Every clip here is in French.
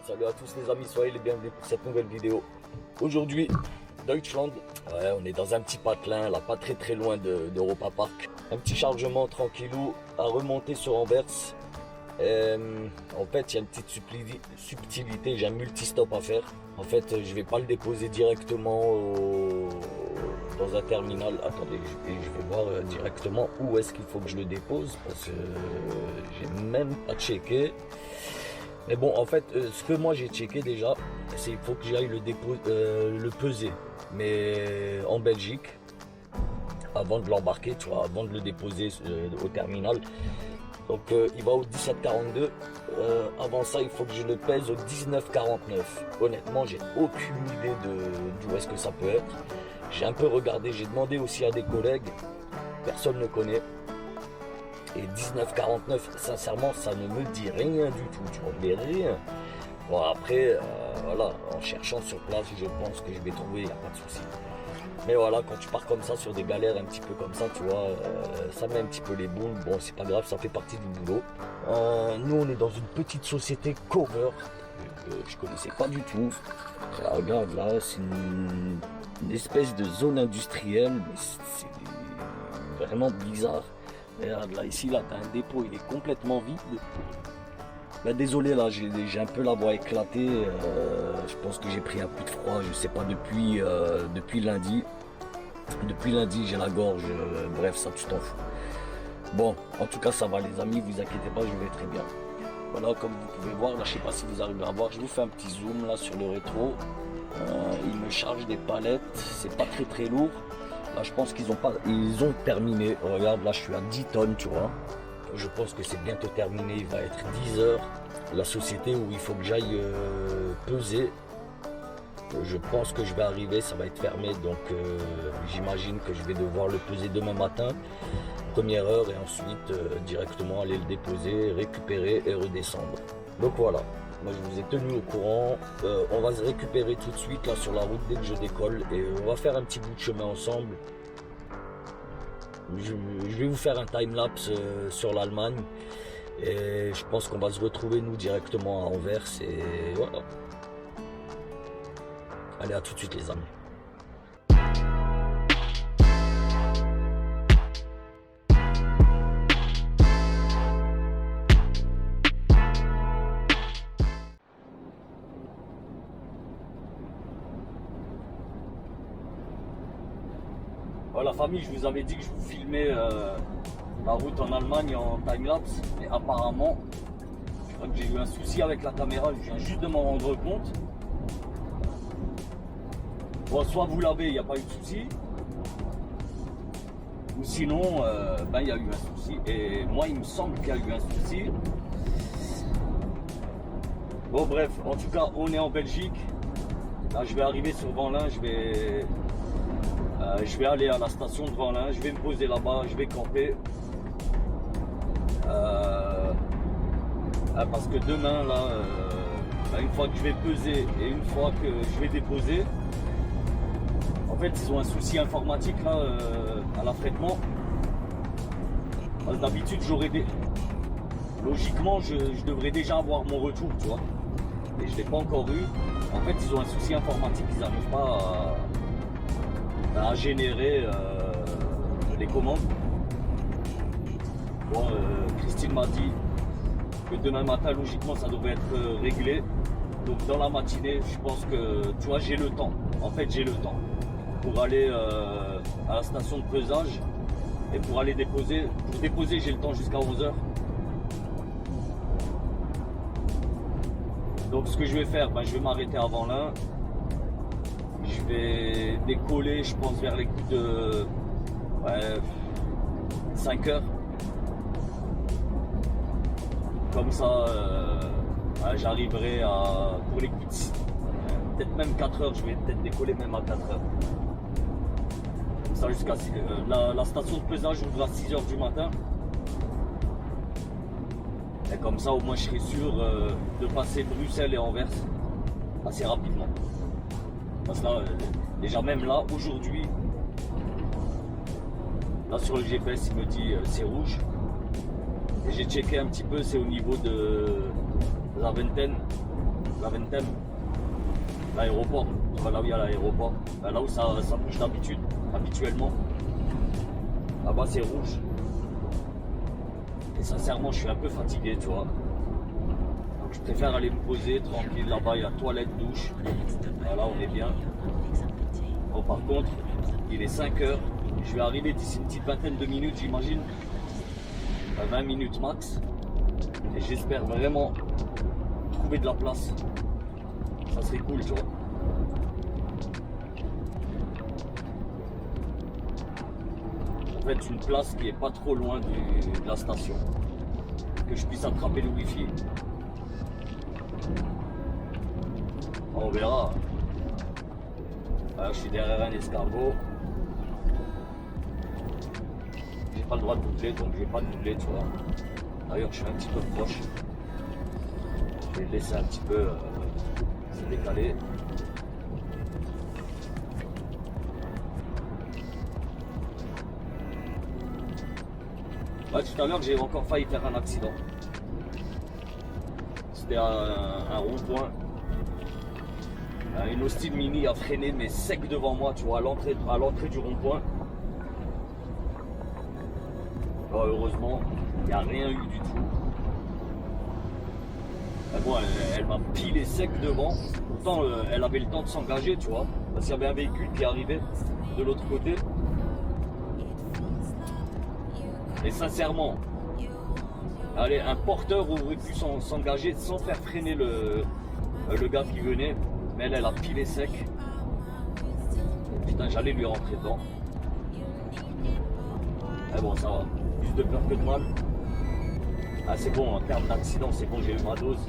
Salut à tous les amis, soyez les bienvenus pour cette nouvelle vidéo. Aujourd'hui, Deutschland, ouais, on est dans un petit patelin, là pas très loin d'Europa Park. Un petit chargement tranquillou à remonter sur Anvers. En fait, il y a une petite subtilité, j'ai un multi-stop à faire. En fait, je vais pas le déposer directement dans un terminal. Attendez, je vais voir directement où est-ce qu'il faut que je le dépose parce que j'ai même pas checké. Mais bon, en fait, ce que moi j'ai checké déjà, c'est qu'il faut que j'aille le peser, mais en Belgique, avant de l'embarquer, tu vois, avant de le déposer au terminal. Donc il va au 17,42. Avant ça, il faut que je le pèse au 19,49. Honnêtement, j'ai aucune idée d'où est-ce que ça peut être. J'ai un peu regardé, j'ai demandé aussi à des collègues, personne ne connaît. Et 19,49, sincèrement, ça ne me dit rien du tout, tu vois, mais rien. Bon, après, voilà, en cherchant sur place, je pense que je vais trouver, il n'y a pas de souci. Mais voilà, quand tu pars comme ça, sur des galères un petit peu comme ça, tu vois, ça met un petit peu les boules. Bon, c'est pas grave, ça fait partie du boulot. Nous, on est dans une petite société cover, je connaissais pas du tout. Là, regarde, là, c'est une espèce de zone industrielle, mais c'est vraiment bizarre. Regarde là, ici, là, tu as un dépôt, il est complètement vide. Là, désolé, là, j'ai un peu la voix éclatée. Je pense que j'ai pris un coup de froid, je sais pas, depuis lundi. Depuis lundi, j'ai la gorge. Bref, ça, tu t'en fous. Bon, en tout cas, ça va, les amis, vous inquiétez pas, je vais très bien. Voilà, comme vous pouvez voir, là, je sais pas si vous arrivez à voir, je vous fais un petit zoom là sur le rétro. Il me charge des palettes, c'est pas très lourd. Là, je pense qu'ils ont terminé. Regarde, là, je suis à 10 tonnes, tu vois. Je pense que c'est bientôt terminé. Il va être 10 heures. La société où il faut que j'aille peser. Je pense que je vais arriver. Ça va être fermé. Donc, j'imagine que je vais devoir le peser demain matin. Première heure. Et ensuite, directement aller le déposer, récupérer et redescendre. Donc, voilà. Moi, je vous ai tenu au courant. On va se récupérer tout de suite là sur la route dès que je décolle et on va faire un petit bout de chemin ensemble. Je vais vous faire un time-lapse sur l'Allemagne et je pense qu'on va se retrouver nous directement à Anvers et voilà. Allez, à tout de suite les amis. Voilà, famille, je vous avais dit que je vous filmais la route en Allemagne en time-lapse, mais apparemment, je crois que j'ai eu un souci avec la caméra, je viens juste de m'en rendre compte. Bon, soit vous l'avez, il n'y a pas eu de souci, ou sinon, ben, il y a eu un souci, et moi, il me semble qu'il y a eu un souci. Bon, bref, en tout cas, on est en Belgique. Là, je vais arriver sur Vanlin, je vais aller à la station de Vanlin, je vais me poser là-bas, je vais camper. Parce que demain, là, une fois que je vais peser et une fois que je vais déposer, en fait, ils ont un souci informatique là, à l'affrètement. D'habitude, logiquement, je devrais déjà avoir mon retour, tu vois. Et je ne l'ai pas encore eu. En fait, ils ont un souci informatique, ils n'arrivent pas à générer les commandes. Bon, Christine m'a dit que demain matin, logiquement, ça devrait être réglé. Donc dans la matinée, je pense que, tu vois, j'ai le temps. En fait, j'ai le temps pour aller à la station de pesage et pour aller déposer. Pour déposer, j'ai le temps jusqu'à 11h. Donc ce que je vais faire, ben, je vais m'arrêter avant l'un. Je vais décoller, je pense, vers les coups de 5 heures. Comme ça, j'arriverai pour les coups de peut-être même 4 heures, je vais peut-être décoller même à 4 heures. Comme ça, jusqu'à la station de pesage ouvre à 6 heures du matin. Et comme ça, au moins, je serai sûr de passer Bruxelles et Anvers assez rapidement. Parce que là, déjà même là, aujourd'hui, là sur le GPS, il me dit c'est rouge. Et j'ai checké un petit peu, c'est au niveau de la vingtaine. la vingtaine. L'aéroport, tu vois là où il y a l'aéroport. Là où ça bouge d'habitude, habituellement. Là-bas c'est rouge. Et sincèrement, je suis un peu fatigué, tu vois. Donc je préfère aller me poser tranquille. Là-bas, il y a toilette, douche. Voilà, on est bien. Bon, par contre, il est 5 heures. Je vais arriver d'ici une petite vingtaine de minutes, j'imagine. 20 minutes max. Et j'espère vraiment trouver de la place. Ça serait cool, tu vois. En fait, une place qui est pas trop loin de la station. Que je puisse attraper le wifi. On verra. Là, je suis derrière un escargot. J'ai pas le droit de doubler, donc je vais pas doubler, tu vois. D'ailleurs, je suis un petit peu proche. Je vais le laisser un petit peu se décaler. Ouais, tout à l'heure, j'ai encore failli faire un accident. C'était un rond-point. Une Austin Mini a freiné, mais sec devant moi, tu vois, à l'entrée du rond-point. Oh, heureusement, il n'y a rien eu du tout. Mais bon, elle m'a pilé sec devant. Pourtant, elle avait le temps de s'engager, tu vois. Parce qu'il y avait un véhicule qui arrivait de l'autre côté. Et sincèrement, allez, un porteur aurait pu s'engager sans faire freiner le gars qui venait. Mais elle a pilé sec. Putain, j'allais lui rentrer dedans. Mais bon, ça va. Plus de peur que de mal. Ah, c'est bon, en termes d'accident, c'est bon, j'ai eu ma dose.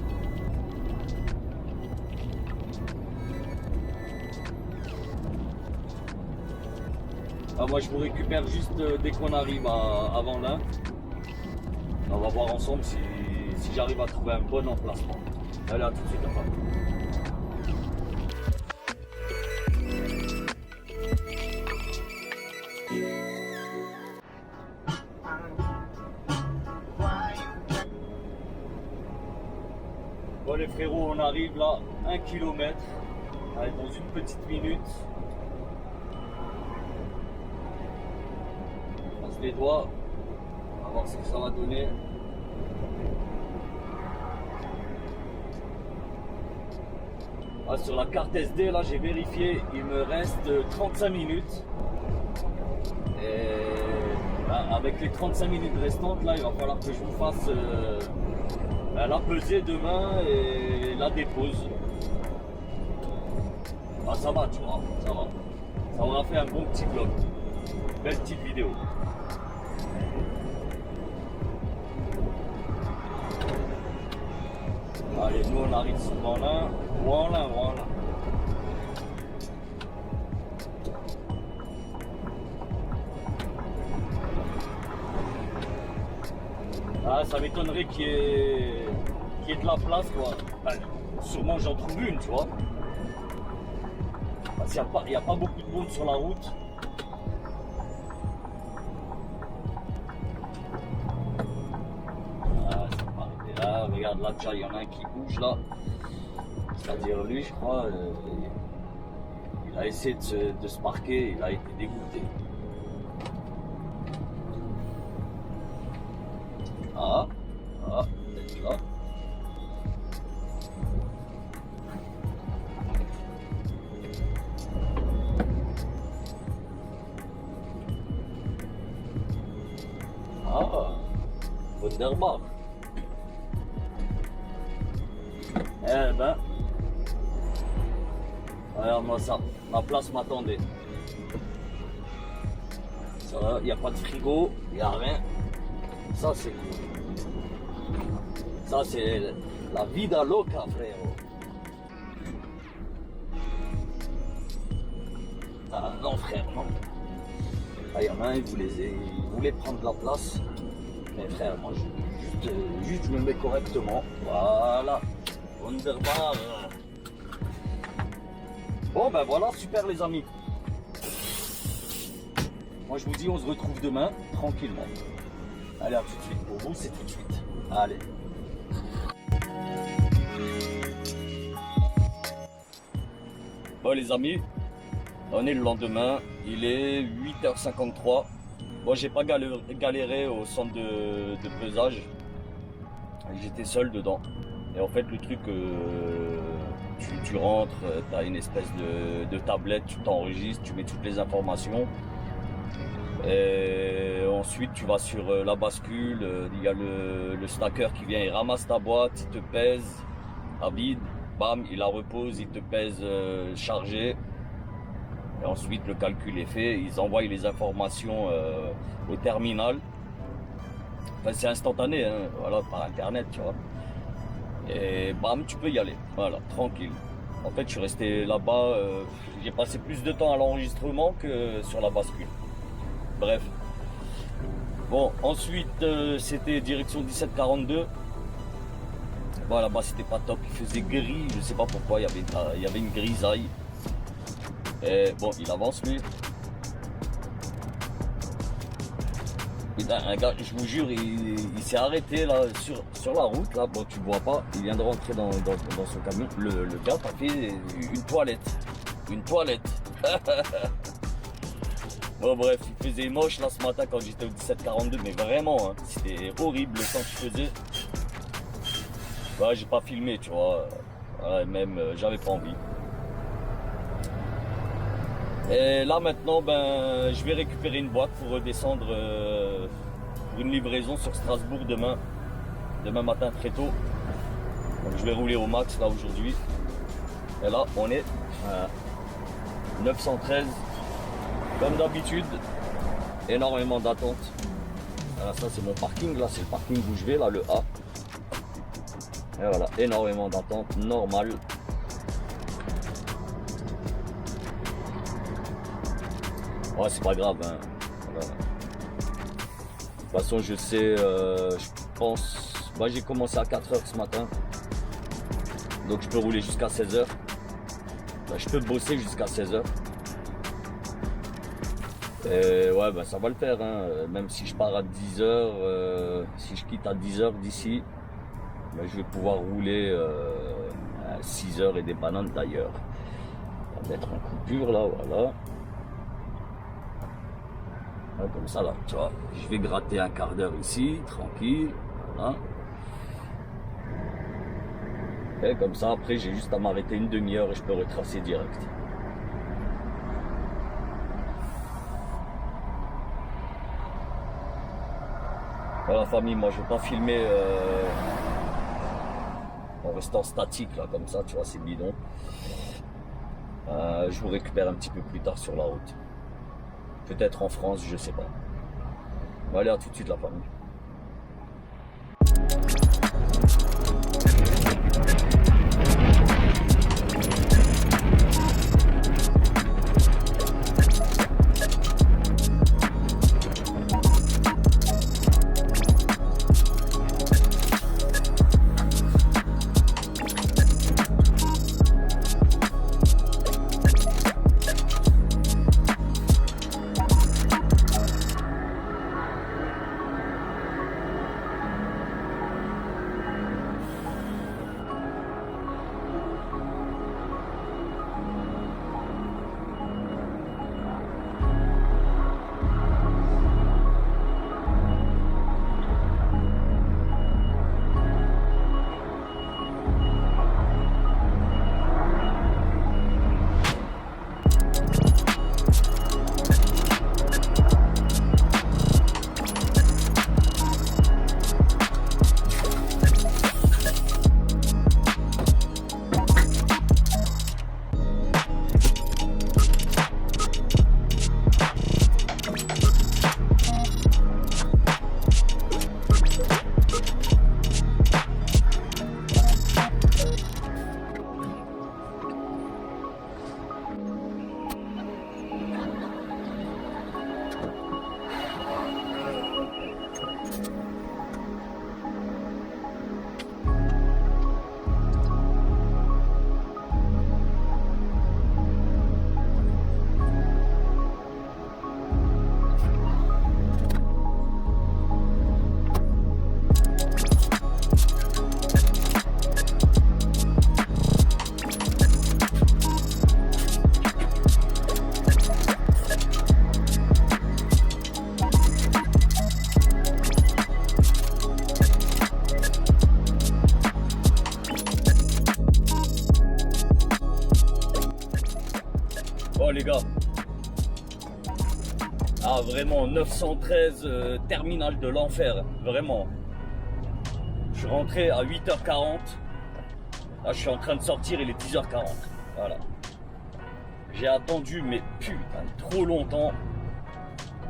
Ah, moi, je vous récupère juste dès qu'on arrive avant l'un. On va voir ensemble si j'arrive à trouver un bon emplacement. Allez, à tout de suite, enfin. Bon les frérots, on arrive là, 1 km, allez, dans une petite minute. On passe les doigts, on va voir ce que ça va donner. Ah, sur la carte SD, là j'ai vérifié, il me reste 35 minutes. Et là, avec les 35 minutes restantes, là il va falloir que je vous fasse la pesée demain et la dépose. Ah, ça va, tu vois, ça va. Ça aura fait un bon petit vlog. Belle petite vidéo. Allez, nous on arrive souvent là. Voilà. Ah, ça m'étonnerait qu'il y ait de la place, quoi. Enfin, sûrement j'en trouve une, tu vois. Parce qu'il n'y a pas beaucoup de monde sur la route. Ah, c'est pas arrêté là. Regarde là, déjà, il y en a un qui bouge là. C'est-à-dire lui, je crois, il a essayé de se parquer, il a été dégoûté. Peut-être là. Wunderbar. Eh ben, regarde-moi ça, ma place m'attendait. Ça va, il n'y a pas de frigo, il n'y a rien. Ça c'est cool. Ça c'est la vida loca, frère. Ah non frère, non. Ah, il y en a un, il voulait prendre la place. Mais frère, moi juste je me mets correctement. Voilà. Wunderbar. Bon ben voilà, super les amis. Moi je vous dis on se retrouve demain, tranquillement. Allez, à tout de suite. Pour vous c'est tout de suite. Allez. Bon les amis, on est le lendemain, il est 8h53. Bon, j'ai pas galéré au centre de pesage. J'étais seul dedans. Et en fait, le truc, tu rentres, tu as une espèce de tablette, tu t'enregistres, tu mets toutes les informations. Et ensuite, tu vas sur la bascule. Il y a le stacker qui vient, il ramasse ta boîte, il te pèse à vide. Bam, il la repose, il te pèse chargé. Et ensuite, le calcul est fait. Ils envoient les informations au terminal. Enfin, c'est instantané, hein, voilà, par internet, tu vois. Et bam, tu peux y aller. Voilà, tranquille. En fait, je suis resté là-bas. J'ai passé plus de temps à l'enregistrement que sur la bascule. Bref. Bon, ensuite, c'était direction 1742. Bon, là-bas, c'était pas top. Il faisait gris. Je sais pas pourquoi. Il y avait une grisaille. Et bon, il avance lui. Putain, un gars, je vous jure, il s'est arrêté là sur la route. Là, bon, tu vois pas, il vient de rentrer dans son camion. Le gars t'a fait une toilette. Une toilette. Bon, bref, il faisait moche là ce matin quand j'étais au 1742, mais vraiment, hein, c'était horrible le temps qu'il faisait. Ouais, j'ai pas filmé, tu vois. Ouais, même, j'avais pas envie. Et là maintenant, ben, je vais récupérer une boîte pour redescendre pour une livraison sur Strasbourg demain matin très tôt. Donc je vais rouler au max là aujourd'hui. Et là on est à 913 comme d'habitude, énormément d'attente. Alors ça c'est mon parking, là c'est le parking où je vais, là le A. Et voilà, énormément d'attente, normal. Ouais, c'est pas grave, hein. Voilà. De toute façon, je sais, je pense. Moi, j'ai commencé à 4h ce matin. Donc, je peux rouler jusqu'à 16h. Ben, je peux bosser jusqu'à 16h. Et ouais, ben, ça va le faire, hein. Même si je pars à 10h, si je quitte à 10h d'ici, ben, je vais pouvoir rouler à 6h et des bananes d'ailleurs. On va mettre en coupure là, voilà. Comme ça là, tu vois, je vais gratter un quart d'heure ici, tranquille, voilà. Et comme ça, après, j'ai juste à m'arrêter une demi-heure et je peux retracer direct. Voilà, famille, moi je vais pas filmer en restant statique là, comme ça, tu vois, c'est bidon. Je vous récupère un petit peu plus tard sur la route. Peut-être en France, je sais pas. On va aller à tout de suite la famille. Bon les gars. Ah vraiment 913 terminal de l'enfer. Vraiment. Je suis rentré à 8h40. Là je suis en train de sortir, il est 10h40. Voilà. J'ai attendu mais putain trop longtemps.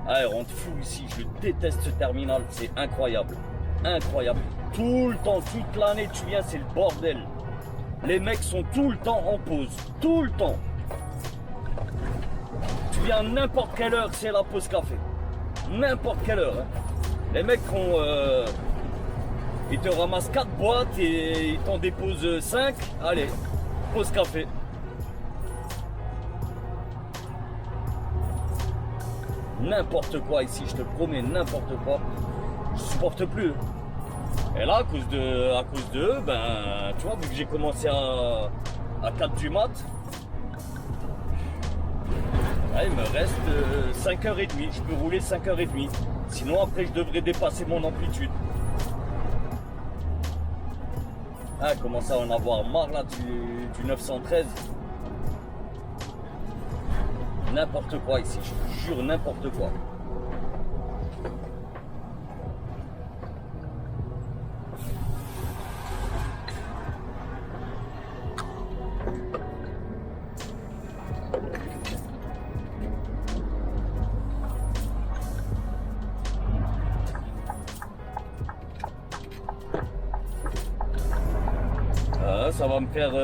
Ah, elle rend fou ici, je déteste ce terminal, c'est incroyable. Incroyable. Tout le temps, toute l'année tu viens, c'est le bordel. Les mecs sont tout le temps en pause. Tout le temps. Tu viens à n'importe quelle heure, c'est la pause café. N'importe quelle heure. Hein. Les mecs ils te ramassent 4 boîtes et ils t'en déposent 5. Allez, pause café. N'importe quoi ici, je te promets, n'importe quoi. Je supporte plus. Et là, à cause d'eux, ben, tu vois, vu que j'ai commencé à 4 du mat, là, il me reste 5h30. Je peux rouler 5h30. Sinon, après, je devrais dépasser mon amplitude. Ah, je commence à en avoir marre là du 913. N'importe quoi ici, je vous jure, n'importe quoi. Ça va me faire...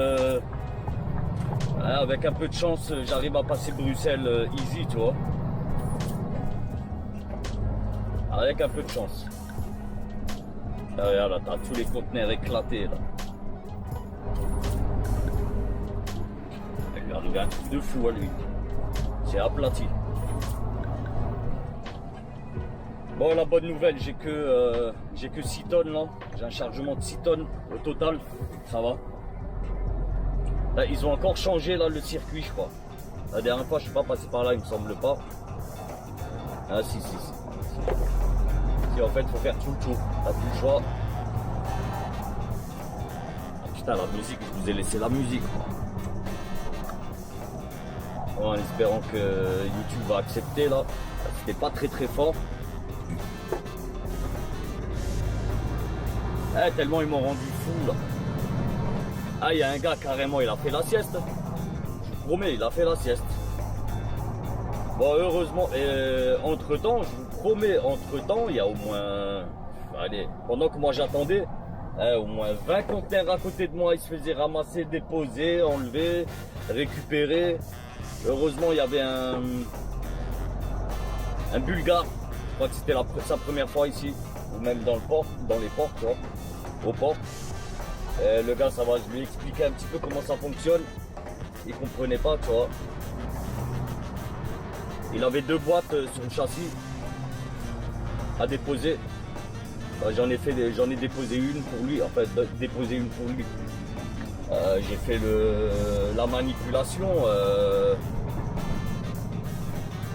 avec un peu de chance, j'arrive à passer Bruxelles easy, tu vois. Avec un peu de chance. Là, regarde, là, t'as tous les conteneurs éclatés, là. Regarde, il y a un truc de fou à lui. C'est aplati. Bon, la bonne nouvelle, j'ai que 6 tonnes, là. J'ai un chargement de 6 tonnes au total. Ça va. Là, ils ont encore changé là, le circuit, je crois. La dernière fois, je ne suis pas passé par là, il me semble pas. Ah, si. Si, en fait, il faut faire tout le tour. T'as plus le choix. Ah, putain, la musique, je vous ai laissé la musique. Bon, en espérant que YouTube va accepter là. C'était pas très fort. Tellement ils m'ont rendu fou là. Ah, il y a un gars carrément, il a fait la sieste. Je vous promets, il a fait la sieste. Bon, heureusement, entre temps, je vous promets, entre temps, il y a au moins, allez, pendant que moi j'attendais, au moins 20 conteneurs à côté de moi, ils se faisaient ramasser, déposer, enlever, récupérer. Heureusement, il y avait un Bulgare. Je crois que c'était sa première fois ici, ou même dans les ports, tu vois, au port. Le gars, ça va, je lui ai expliqué un petit peu comment ça fonctionne. Il comprenait pas, tu vois. Il avait 2 boîtes sur le châssis à déposer. J'en ai déposé une pour lui, en fait, déposé une pour lui. J'ai fait la manipulation.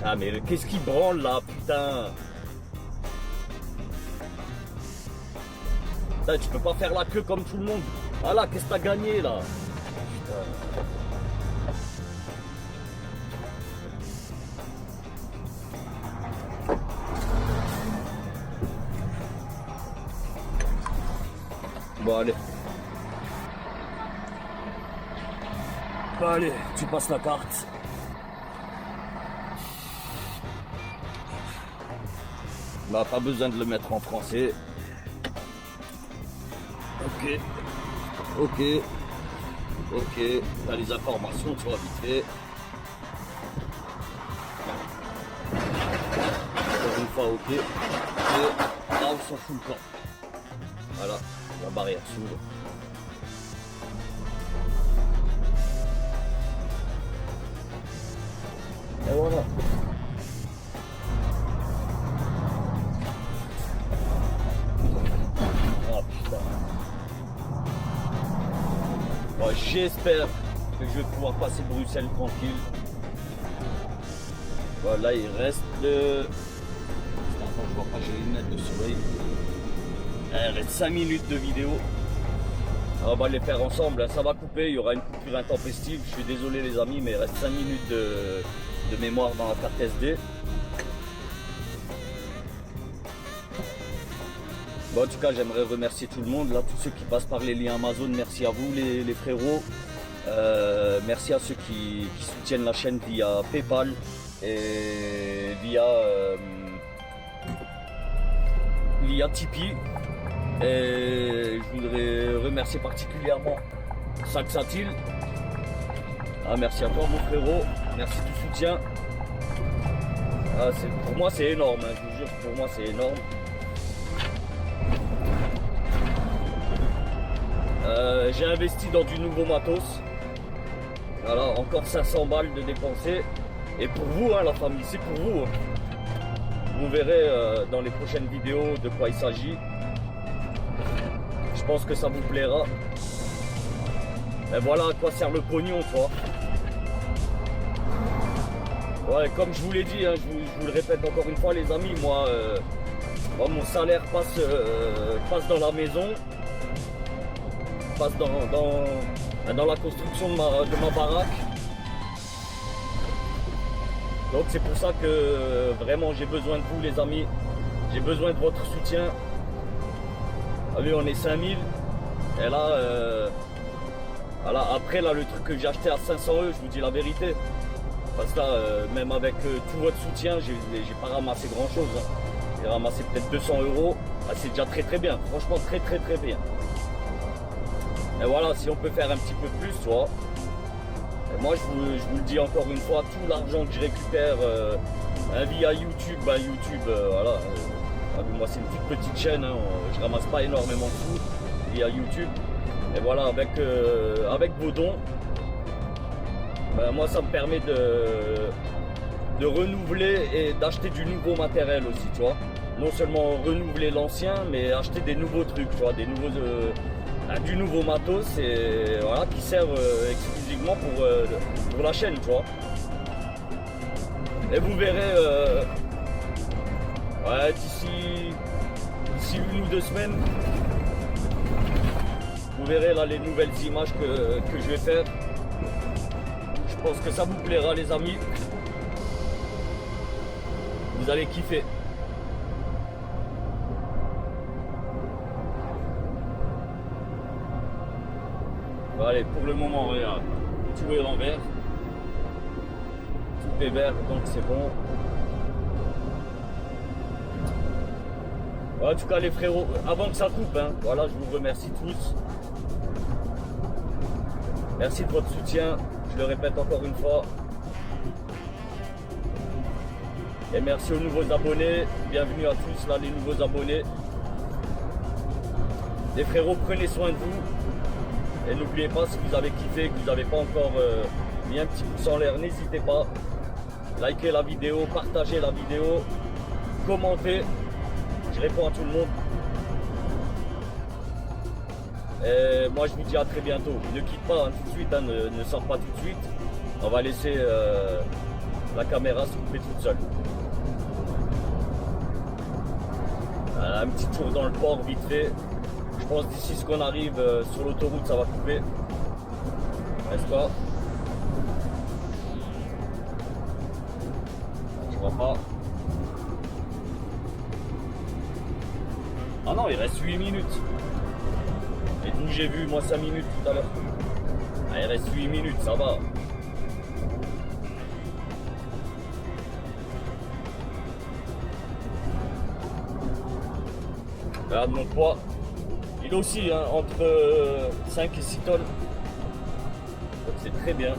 Ah mais qu'est-ce qui branle là, putain? Putain, tu peux pas faire la queue comme tout le monde. Ah là, qu'est-ce que t'as gagné là? Putain. Bon allez. Bon allez, tu passes la carte. Bah pas besoin de le mettre en français. Ok. T'as les informations, tu vois, vite fait. Encore une fois, ok. Et là, on s'en fout le camp. Voilà, la barrière s'ouvre. Et voilà. Ah putain. Bon, j'espère que je vais pouvoir passer Bruxelles tranquille. Voilà, il reste le... Attends, je vois pas, j'ai les lunettes de soleil. Il reste 5 minutes de vidéo. On va les faire ensemble, hein. Ça va couper, il y aura une coupure intempestive. Je suis désolé les amis, mais il reste 5 minutes de mémoire dans la carte SD. Bon, en tout cas, j'aimerais remercier tout le monde, là, tous ceux qui passent par les liens Amazon. Merci à vous les frérots. Merci à ceux qui soutiennent la chaîne via PayPal et via Tipeee. Et je voudrais remercier particulièrement Saxatil. Ah, merci à toi mon frérot, merci du soutien. Ah, pour moi c'est énorme, hein, je vous jure, pour moi c'est énorme. J'ai investi dans du nouveau matos. Voilà, encore 500 balles de dépenser. Et pour vous, hein, la famille, c'est pour vous. Vous verrez dans les prochaines vidéos de quoi il s'agit. Je pense que ça vous plaira. Mais voilà à quoi sert le pognon, quoi. Ouais, comme je vous l'ai dit, hein, je vous le répète encore une fois, les amis, moi mon salaire passe dans la maison, passe dans la construction de ma baraque. Donc c'est pour ça que vraiment j'ai besoin de vous, les amis. J'ai besoin de votre soutien. Allez, on est 5000. Et là, voilà, après là, le truc que j'ai acheté à 500 €, je vous dis la vérité. Parce que là, même avec tout votre soutien, j'ai pas ramassé grand chose. Hein. J'ai ramassé peut-être 200 €. Ah, c'est déjà très bien. Franchement, très bien. Et voilà, si on peut faire un petit peu plus, tu vois. Et moi, je vous le dis encore une fois, tout l'argent que je récupère via YouTube, voilà. Moi c'est une toute petite chaîne, hein, je ramasse pas énormément de sous via YouTube. Et voilà, avec vos dons, moi ça me permet de renouveler et d'acheter du nouveau matériel aussi, tu vois. Non seulement renouveler l'ancien, mais acheter des nouveaux trucs, tu vois, du nouveau matos et voilà, qui servent exclusivement pour la chaîne, tu vois. Et vous verrez ouais, d'ici 1 ou 2 semaines, vous verrez là les nouvelles images que je vais faire. Je pense que ça vous plaira les amis. Vous allez kiffer. Bon, allez, pour le moment, regarde, tout est en vert. Tout est vert, donc c'est bon. En tout cas les frérots, avant que ça coupe, hein, voilà, je vous remercie tous. Merci de votre soutien, je le répète encore une fois. Et merci aux nouveaux abonnés, bienvenue à tous là, les nouveaux abonnés. Les frérots, prenez soin de vous. Et n'oubliez pas, si vous avez kiffé, que vous n'avez pas encore mis un petit pouce en l'air, n'hésitez pas. Likez la vidéo, partagez la vidéo, commentez. Je réponds à tout le monde. Et moi je vous dis à très bientôt. Ne quitte pas hein, tout de suite, hein, ne sors pas tout de suite. On va laisser la caméra se couper toute seule. Un petit tour dans le port vite fait. Je pense d'ici ce qu'on arrive sur l'autoroute ça va couper. N'est-ce pas? Je vois pas. Ah non, il reste 8 minutes. Et d'où j'ai vu, moi, 5 minutes tout à l'heure. Ah, il reste 8 minutes, ça va. Regarde mon poids. Il est aussi hein, entre 5 et 6 tonnes. Donc c'est très bien.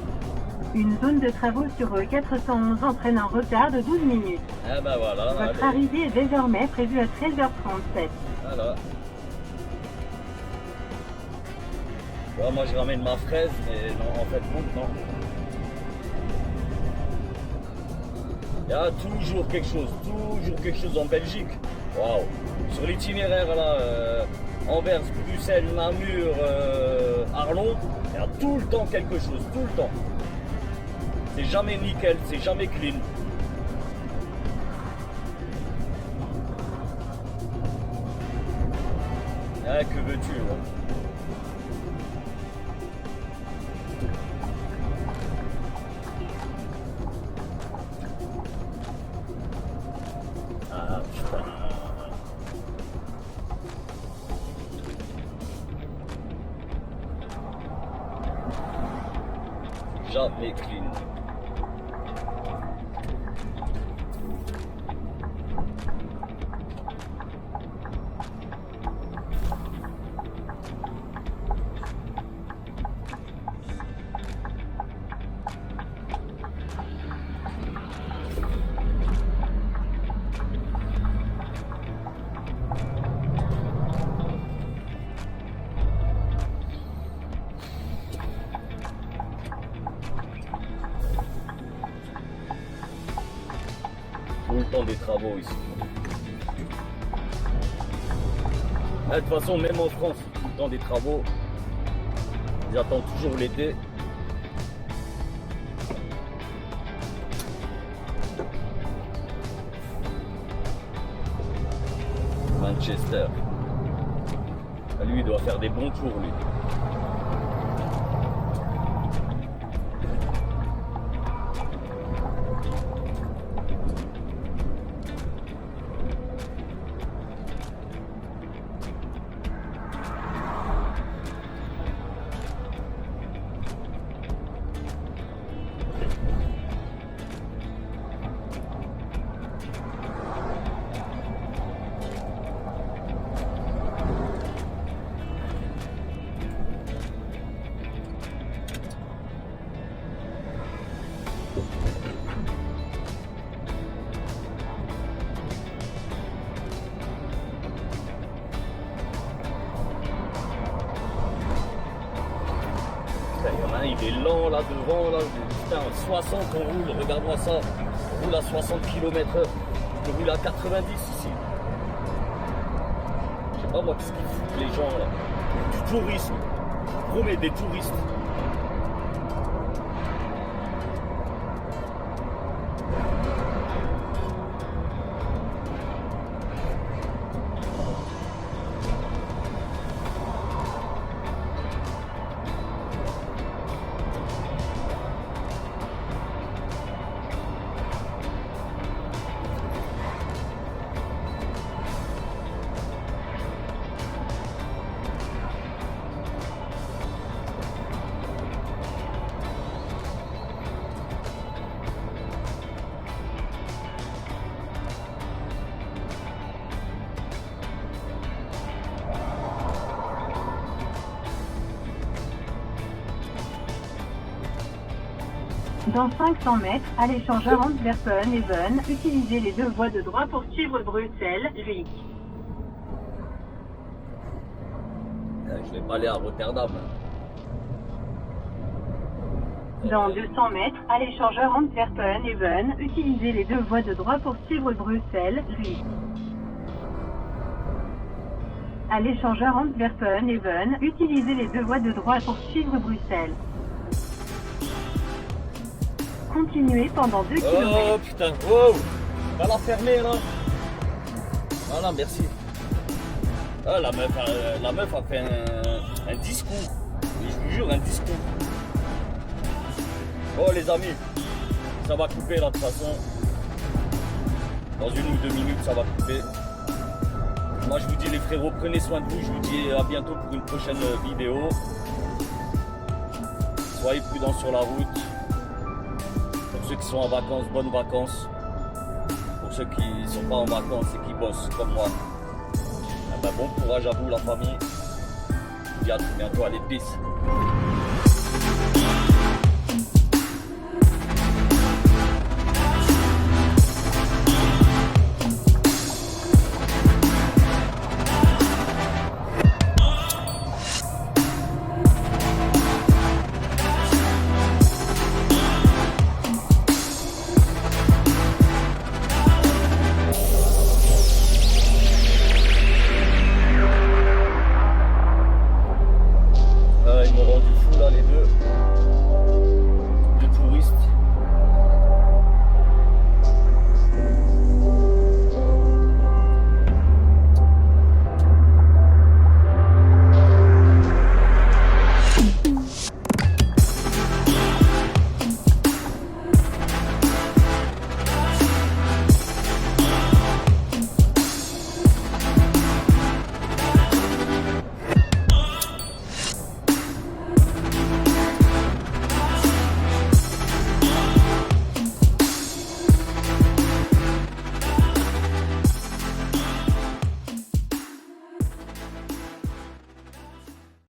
Une zone de travaux sur 411 entraîne un retard de 12 minutes. Ah bah voilà. Votre arrivée est désormais prévue à 13h37. Voilà. Bon, moi je ramène ma fraise, mais non, en fait non. Il y a toujours quelque chose en Belgique. Waouh. Sur l'itinéraire là, Anvers, Bruxelles, Namur, Arlon, il y a tout le temps quelque chose, tout le temps. C'est jamais nickel, c'est jamais clean. Ah, que veux-tu hein? Jamais clean. Tout le temps des travaux ici. De toute façon, même en France, tout le temps des travaux. Ils attendent toujours l'été. Manchester. Lui, il doit faire des bons tours, lui. Il est lent là devant, là. Putain, 60 on roule, regarde-moi ça. On roule à 60 km/h. Je roule à 90 ici. Je sais pas moi qu'est-ce qu'ils foutent les gens là. Du tourisme. Je promets des touristes. Dans 500 mètres, à l'échangeur Antwerpen-Even, utilisez les deux voies de droite pour suivre Bruxelles-Zwick. Je vais pas aller à Rotterdam. Dans 200 mètres, à l'échangeur Antwerpen-Even, utilisez les deux voies de droite pour suivre Bruxelles-Zwick. À l'échangeur Antwerpen-Even, utilisez les deux voies de droite pour suivre Bruxelles. Continuez pendant 2 km. Oh putain, wow! Va la fermer là! Voilà, merci. Ah, la meuf a fait un discours. Mais je vous jure, un discours. Oh les amis, ça va couper là de toute façon. Dans 1 ou 2 minutes, ça va couper. Moi je vous dis les frérots, prenez soin de vous. Je vous dis à bientôt pour une prochaine vidéo. Soyez prudents sur la route. Pour ceux qui sont en vacances, bonnes vacances. Pour ceux qui ne sont pas en vacances et qui bossent comme moi, eh ben, bon courage à vous la famille. Je vous dis à tout bientôt, allez, peace.